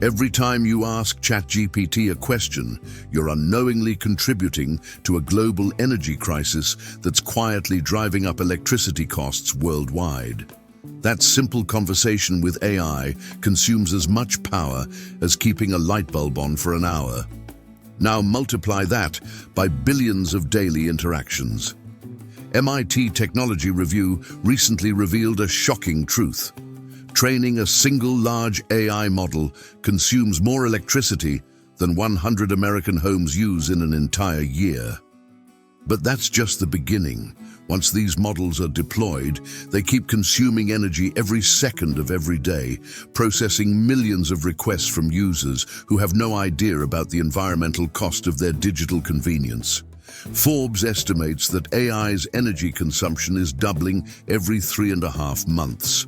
Every time you ask ChatGPT a question, you're unknowingly contributing to a global energy crisis that's quietly driving up electricity costs worldwide. That simple conversation with AI consumes as much power as keeping a light bulb on for an hour. Now multiply that by billions of daily interactions. MIT Technology Review recently revealed a shocking truth. Training a single large AI model consumes more electricity than 100 American homes use in an entire year. But that's just the beginning. Once these models are deployed, they keep consuming energy every second of every day, processing millions of requests from users who have no idea about the environmental cost of their digital convenience. Forbes estimates that AI's energy consumption is doubling every 3.5 months.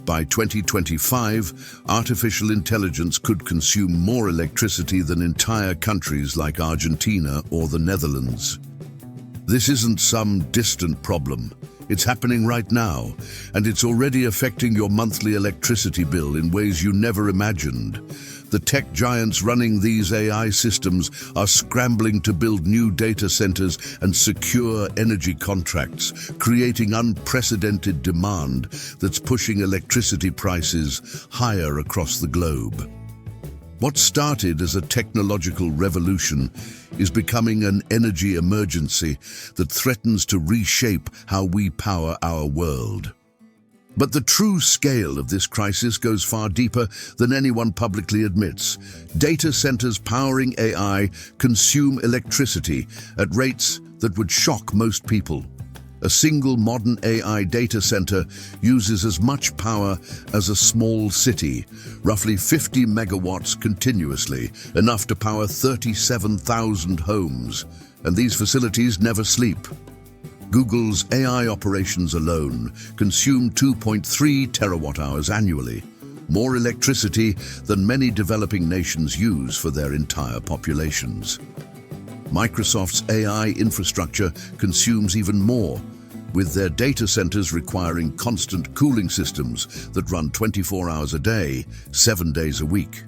By 2025, artificial intelligence could consume more electricity than entire countries like Argentina or the Netherlands. This isn't some distant problem. It's happening right now, and it's already affecting your monthly electricity bill in ways you never imagined. The tech giants running these AI systems are scrambling to build new data centers and secure energy contracts, creating unprecedented demand that's pushing electricity prices higher across the globe. What started as a technological revolution is becoming an energy emergency that threatens to reshape how we power our world. But the true scale of this crisis goes far deeper than anyone publicly admits. Data centers powering AI consume electricity at rates that would shock most people. A single modern AI data center uses as much power as a small city, roughly 50 megawatts continuously, enough to power 37,000 homes. And these facilities never sleep. Google's AI operations alone consume 2.3 terawatt-hours annually, more electricity than many developing nations use for their entire populations. Microsoft's AI infrastructure consumes even more, with their data centers requiring constant cooling systems that run 24 hours a day, 7 days a week.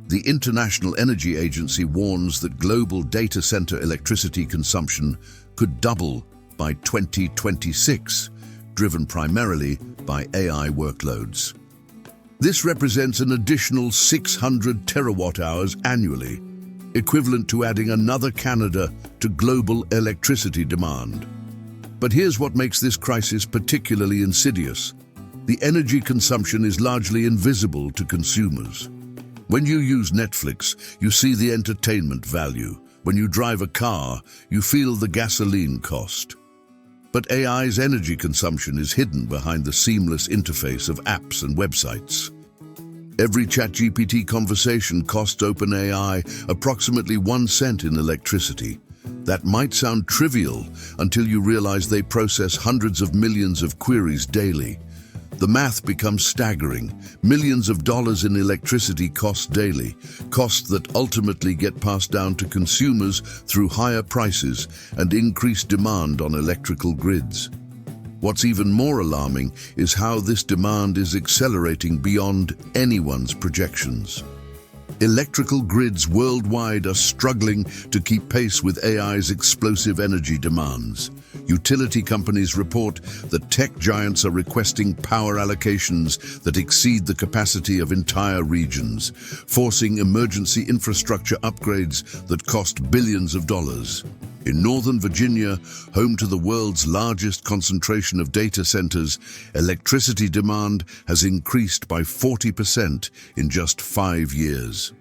The International Energy Agency warns that global data center electricity consumption could double by 2026, driven primarily by AI workloads. This represents an additional 600 terawatt-hours annually, equivalent to adding another Canada to global electricity demand. But here's what makes this crisis particularly insidious. The energy consumption is largely invisible to consumers. When you use Netflix, you see the entertainment value. When you drive a car, you feel the gasoline cost. But AI's energy consumption is hidden behind the seamless interface of apps and websites. Every ChatGPT conversation costs OpenAI approximately 1 cent in electricity. That might sound trivial until you realize they process hundreds of millions of queries daily. The math becomes staggering. Millions of dollars in electricity costs daily, costs that ultimately get passed down to consumers through higher prices and increased demand on electrical grids. What's even more alarming is how this demand is accelerating beyond anyone's projections. Electrical grids worldwide are struggling to keep pace with AI's explosive energy demands. Utility companies report that tech giants are requesting power allocations that exceed the capacity of entire regions, forcing emergency infrastructure upgrades that cost billions of dollars. In Northern Virginia, home to the world's largest concentration of data centers, electricity demand has increased by 40% in just 5 years.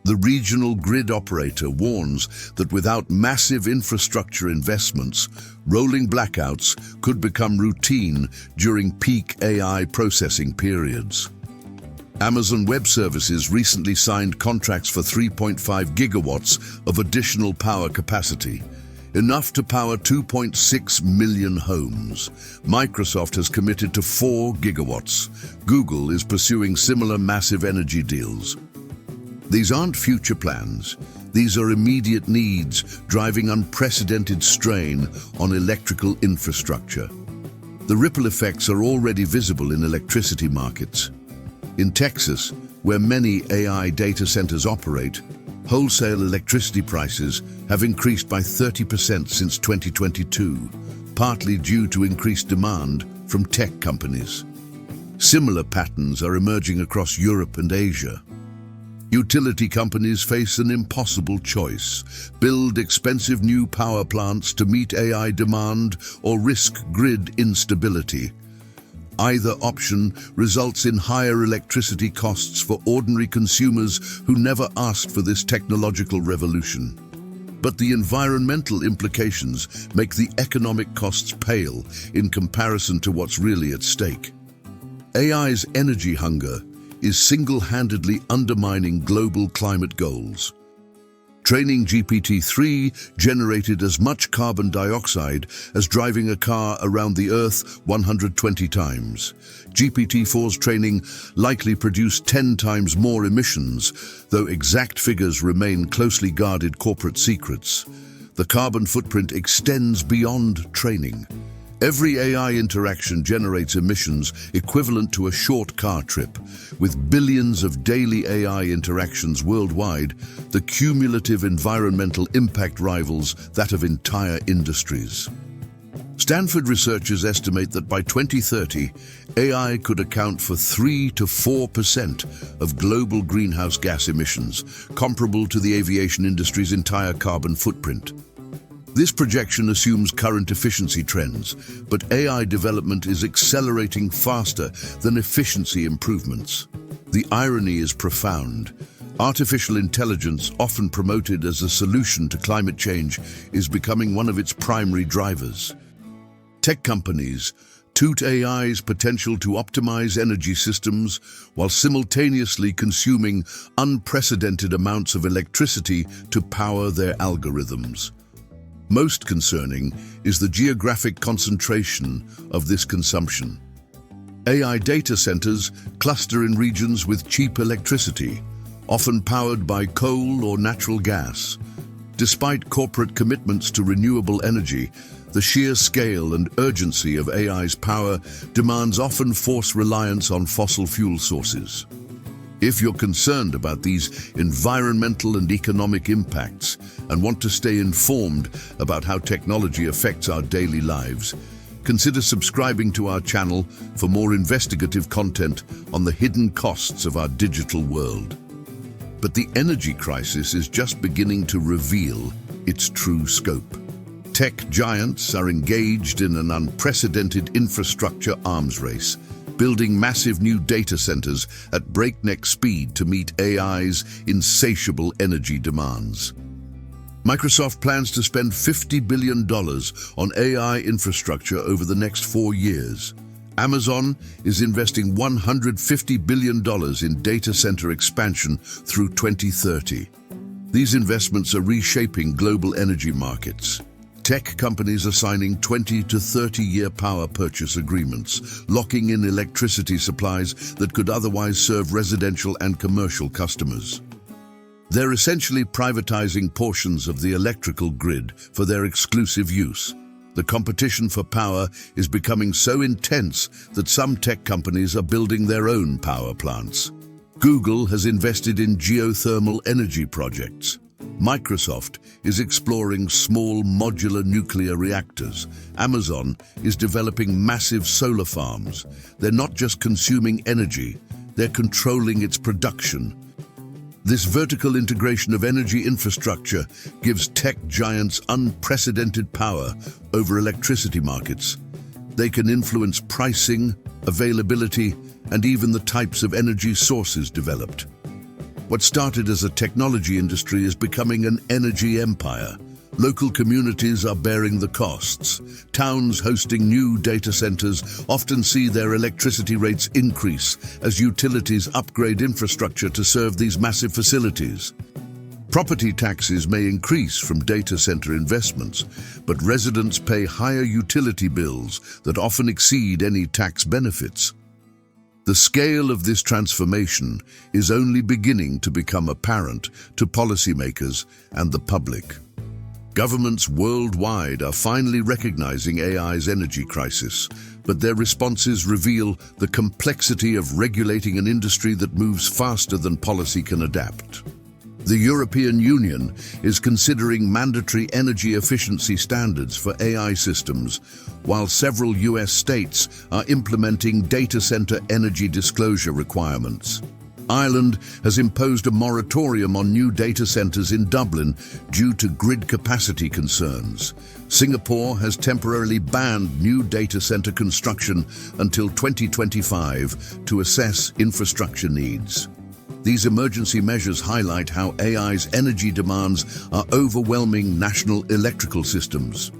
The regional grid operator warns that without massive infrastructure investments, rolling blackouts could become routine during peak AI processing periods. Amazon Web Services recently signed contracts for 3.5 gigawatts of additional power capacity, enough to power 2.6 million homes. Microsoft has committed to 4 gigawatts. Google is pursuing similar massive energy deals. These aren't future plans. These are immediate needs driving unprecedented strain on electrical infrastructure. The ripple effects are already visible in electricity markets. In Texas, where many AI data centers operate, wholesale electricity prices have increased by 30% since 2022, partly due to increased demand from tech companies. Similar patterns are emerging across Europe and Asia. Utility companies face an impossible choice: build expensive new power plants to meet AI demand or risk grid instability. Either option results in higher electricity costs for ordinary consumers who never asked for this technological revolution. But the environmental implications make the economic costs pale in comparison to what's really at stake. AI's energy hunger is single-handedly undermining global climate goals. Training GPT-3 generated as much carbon dioxide as driving a car around the Earth 120 times. GPT-4's training likely produced 10 times more emissions, though exact figures remain closely guarded corporate secrets. The carbon footprint extends beyond training. Every AI interaction generates emissions equivalent to a short car trip. With billions of daily AI interactions worldwide, the cumulative environmental impact rivals that of entire industries. Stanford researchers estimate that by 2030, AI could account for 3 to 4% of global greenhouse gas emissions, comparable to the aviation industry's entire carbon footprint. This projection assumes current efficiency trends, but AI development is accelerating faster than efficiency improvements. The irony is profound. Artificial intelligence, often promoted as a solution to climate change, is becoming one of its primary drivers. Tech companies tout AI's potential to optimize energy systems while simultaneously consuming unprecedented amounts of electricity to power their algorithms. Most concerning is the geographic concentration of this consumption. AI data centers cluster in regions with cheap electricity, often powered by coal or natural gas. Despite corporate commitments to renewable energy, the sheer scale and urgency of AI's power demands often force reliance on fossil fuel sources. If you're concerned about these environmental and economic impacts and want to stay informed about how technology affects our daily lives, consider subscribing to our channel for more investigative content on the hidden costs of our digital world. But the energy crisis is just beginning to reveal its true scope. Tech giants are engaged in an unprecedented infrastructure arms race, building massive new data centers at breakneck speed to meet AI's insatiable energy demands. Microsoft plans to spend $50 billion on AI infrastructure over the next 4 years. Amazon is investing $150 billion in data center expansion through 2030. These investments are reshaping global energy markets. Tech companies are signing 20 to 30-year power purchase agreements, locking in electricity supplies that could otherwise serve residential and commercial customers. They're essentially privatizing portions of the electrical grid for their exclusive use. The competition for power is becoming so intense that some tech companies are building their own power plants. Google has invested in geothermal energy projects. Microsoft is exploring small modular nuclear reactors. Amazon is developing massive solar farms. They're not just consuming energy, they're controlling its production. This vertical integration of energy infrastructure gives tech giants unprecedented power over electricity markets. They can influence pricing, availability, and even the types of energy sources developed. What started as a technology industry is becoming an energy empire. Local communities are bearing the costs. Towns hosting new data centers often see their electricity rates increase as utilities upgrade infrastructure to serve these massive facilities. Property taxes may increase from data center investments, but residents pay higher utility bills that often exceed any tax benefits. The scale of this transformation is only beginning to become apparent to policymakers and the public. Governments worldwide are finally recognizing AI's energy crisis, but their responses reveal the complexity of regulating an industry that moves faster than policy can adapt. The European Union is considering mandatory energy efficiency standards for AI systems, while several US states are implementing data center energy disclosure requirements. Ireland has imposed a moratorium on new data centers in Dublin due to grid capacity concerns. Singapore has temporarily banned new data center construction until 2025 to assess infrastructure needs. These emergency measures highlight how AI's energy demands are overwhelming national electrical systems.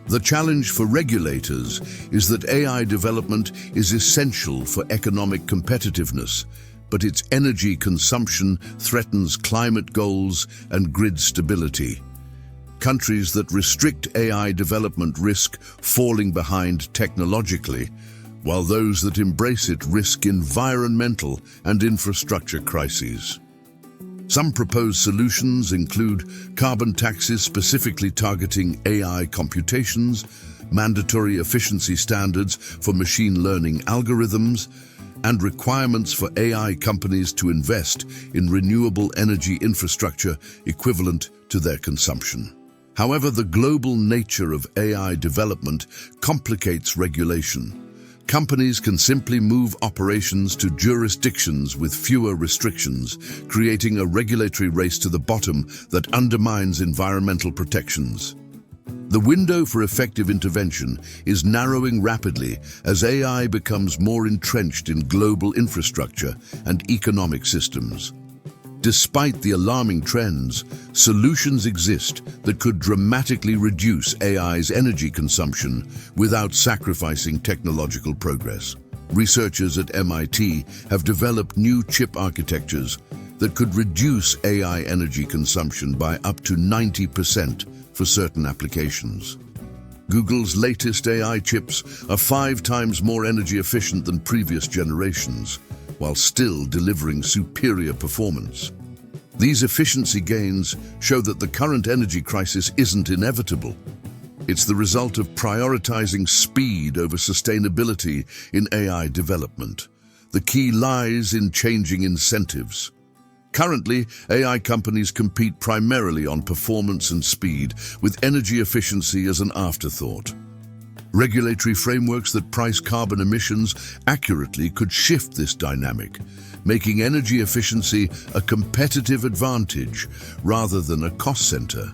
The challenge for regulators is that AI development is essential for economic competitiveness, but its energy consumption threatens climate goals and grid stability. Countries that restrict AI development risk falling behind technologically, while those that embrace it risk environmental and infrastructure crises. Some proposed solutions include carbon taxes specifically targeting AI computations, mandatory efficiency standards for machine learning algorithms, and requirements for AI companies to invest in renewable energy infrastructure equivalent to their consumption. However, the global nature of AI development complicates regulation. Companies can simply move operations to jurisdictions with fewer restrictions, creating a regulatory race to the bottom that undermines environmental protections. The window for effective intervention is narrowing rapidly as AI becomes more entrenched in global infrastructure and economic systems. Despite the alarming trends, solutions exist that could dramatically reduce AI's energy consumption without sacrificing technological progress. Researchers at MIT have developed new chip architectures that could reduce AI energy consumption by up to 90% for certain applications. Google's latest AI chips are 5 times more energy efficient than previous generations, while still delivering superior performance. These efficiency gains show that the current energy crisis isn't inevitable. It's the result of prioritizing speed over sustainability in AI development. The key lies in changing incentives. Currently, AI companies compete primarily on performance and speed, with energy efficiency as an afterthought. Regulatory frameworks that price carbon emissions accurately could shift this dynamic, making energy efficiency a competitive advantage rather than a cost center.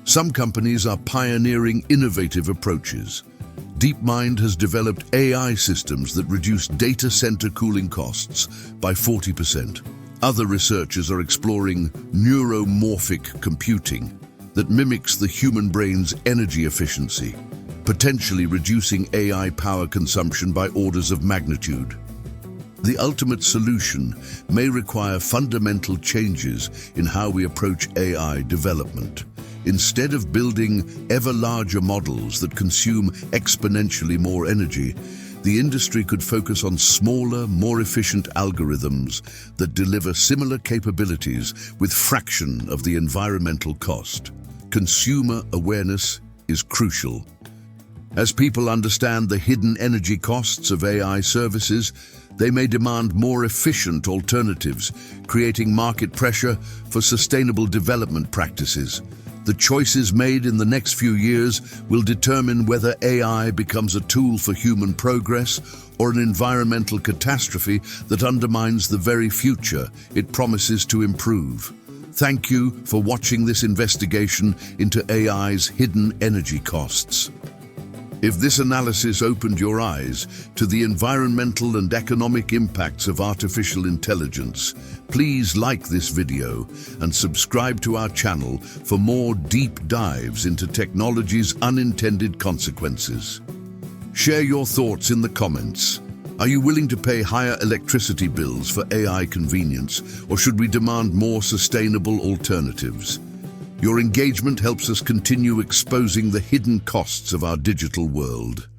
Some companies are pioneering innovative approaches. DeepMind has developed AI systems that reduce data center cooling costs by 40%. Other researchers are exploring neuromorphic computing that mimics the human brain's energy efficiency, potentially reducing AI power consumption by orders of magnitude. The ultimate solution may require fundamental changes in how we approach AI development. Instead of building ever larger models that consume exponentially more energy, the industry could focus on smaller, more efficient algorithms that deliver similar capabilities with fraction of the environmental cost. Consumer awareness is crucial. As people understand the hidden energy costs of AI services, they may demand more efficient alternatives, creating market pressure for sustainable development practices. The choices made in the next few years will determine whether AI becomes a tool for human progress or an environmental catastrophe that undermines the very future it promises to improve. Thank you for watching this investigation into AI's hidden energy costs. If this analysis opened your eyes to the environmental and economic impacts of artificial intelligence, please like this video and subscribe to our channel for more deep dives into technology's unintended consequences. Share your thoughts in the comments. Are you willing to pay higher electricity bills for AI convenience, or should we demand more sustainable alternatives? Your engagement helps us continue exposing the hidden costs of our digital world.